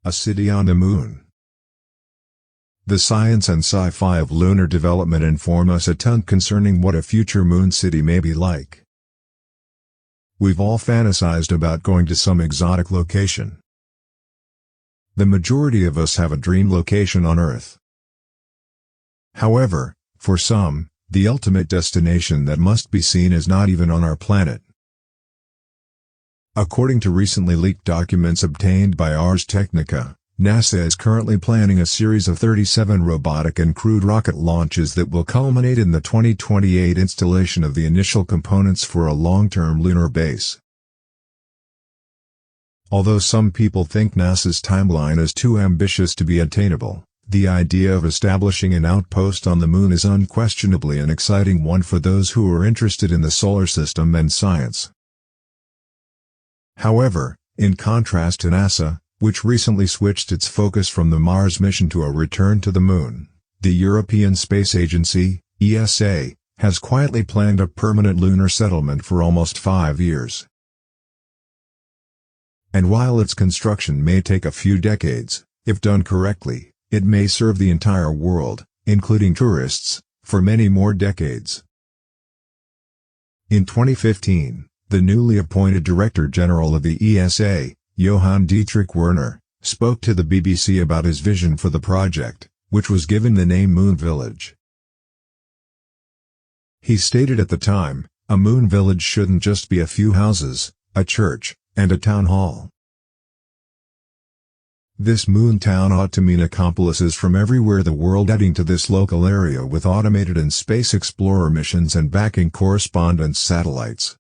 A city on the moon. The science and sci-fi of lunar development inform us a ton concerning what a future moon city may be like. We've all fantasized about going to some exotic location. The majority of us have a dream location on Earth. However, for some, the ultimate destination that must be seen is not even on our planet. According to recently leaked documents obtained by Ars Technica, NASA is currently planning a series of 37 robotic and crewed rocket launches that will culminate in the 2028 installation of the initial components for a long-term lunar base. Although some people think NASA's timeline is too ambitious to be attainable, the idea of establishing an outpost on the moon is unquestionably an exciting one for those who are interested in the solar system and science. However, in contrast to NASA, which recently switched its focus from the Mars mission to a return to the moon, the European Space Agency, ESA, has quietly planned a permanent lunar settlement for almost 5 years. And while its construction may take a few decades, if done correctly, it may serve the entire world, including tourists, for many more decades. In 2015, the newly appointed Director General of the ESA, Johann-Dietrich Woerner, spoke to the BBC about his vision for the project, which was given the name Moon Village. He stated at the time, a moon village shouldn't just be a few houses, a church, and a town hall. This moon town ought to mean accomplices from everywhere the world adding to this local area with automated and space explorer missions and backing correspondence satellites.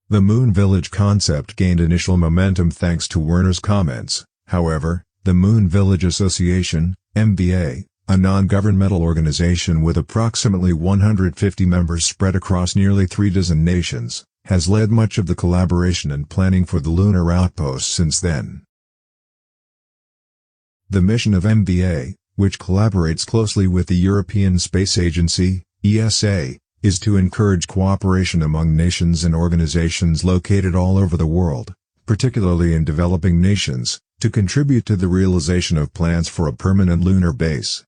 The Moon Village concept gained initial momentum thanks to Woerner's comments. However, the Moon Village Association, MVA, a non-governmental organization with approximately 150 members spread across nearly 36 nations, has led much of the collaboration and planning for the lunar outpost since then. The mission of MVA, which collaborates closely with the European Space Agency, ESA, is to encourage cooperation among nations and organizations located all over the world, particularly in developing nations, to contribute to the realization of plans for a permanent lunar base.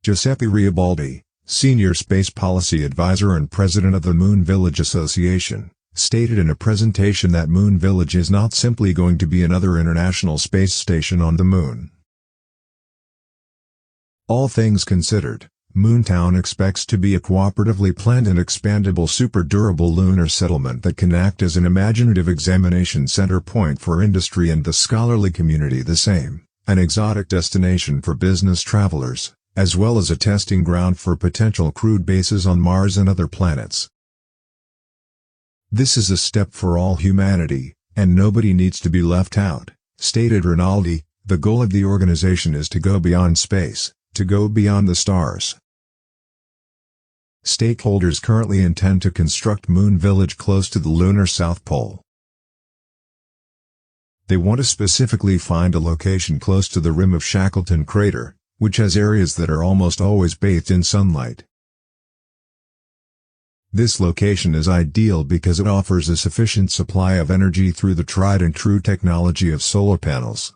Giuseppe Riabaldi, Senior Space Policy Advisor and President of the Moon Village Association, stated in a presentation that Moon Village is not simply going to be another international space station on the moon. All things considered, Moontown expects to be a cooperatively planned and expandable super-durable lunar settlement that can act as an imaginative examination center point for industry and the scholarly community, the same, an exotic destination for business travelers, as well as a testing ground for potential crewed bases on Mars and other planets. This is a step for all humanity, and nobody needs to be left out, stated Rinaldi. The goal of the organization is to go beyond space, to go beyond the stars. Stakeholders currently intend to construct Moon Village close to the lunar South Pole. They want to specifically find a location close to the rim of Shackleton crater, which has areas that are almost always bathed in sunlight. This location is ideal because it offers a sufficient supply of energy through the tried and true technology of solar panels.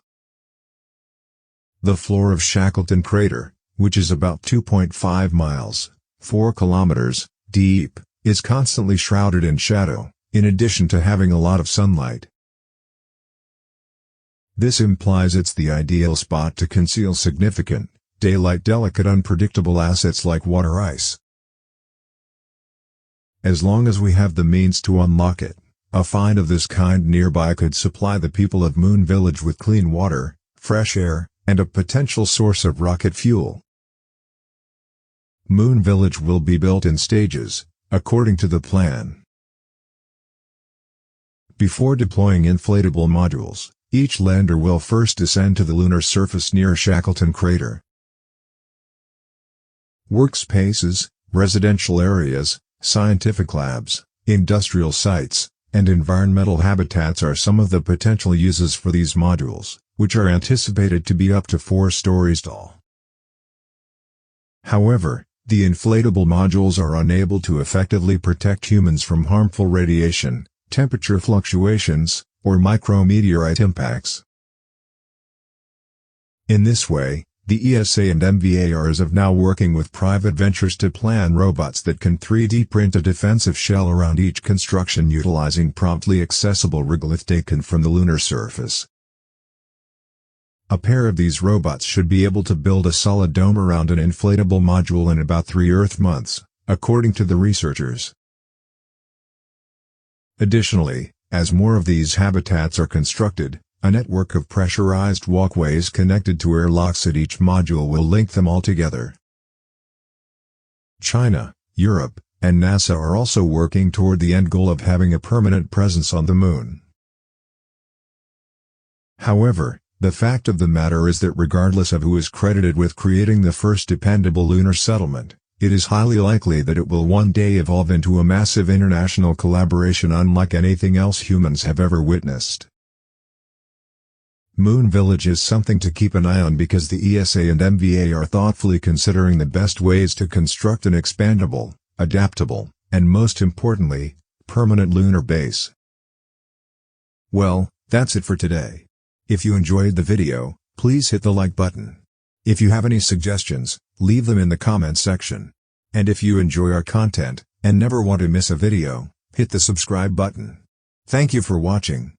The floor of Shackleton crater, which is about 2.5 miles, 4 kilometers, deep, is constantly shrouded in shadow, in addition to having a lot of sunlight. This implies it's the ideal spot to conceal significant, daylight-delicate unpredictable assets like water ice. As long as we have the means to unlock it, a find of this kind nearby could supply the people of Moon Village with clean water, fresh air, and a potential source of rocket fuel. Moon Village will be built in stages, according to the plan. Before deploying inflatable modules, each lander will first descend to the lunar surface near Shackleton crater. Workspaces, residential areas, scientific labs, industrial sites, and environmental habitats are some of the potential uses for these modules, which are anticipated to be up to 4 stories tall. However, the inflatable modules are unable to effectively protect humans from harmful radiation, temperature fluctuations, or micrometeorite impacts. In this way, the ESA and MVA are as of now working with private ventures to plan robots that can 3D print a defensive shell around each construction utilizing promptly accessible regolith taken from the lunar surface. A pair of these robots should be able to build a solid dome around an inflatable module in about 3 Earth months, according to the researchers. Additionally, as more of these habitats are constructed, a network of pressurized walkways connected to airlocks at each module will link them all together. China, Europe, and NASA are also working toward the end goal of having a permanent presence on the Moon. However, the fact of the matter is that regardless of who is credited with creating the first dependable lunar settlement, it is highly likely that it will one day evolve into a massive international collaboration unlike anything else humans have ever witnessed. Moon Village is something to keep an eye on because the ESA and MVA are thoughtfully considering the best ways to construct an expandable, adaptable, and most importantly, permanent lunar base. Well, that's it for today. If you enjoyed the video, please hit the like button. If you have any suggestions, leave them in the comments section. And if you enjoy our content, and never want to miss a video, hit the subscribe button. Thank you for watching.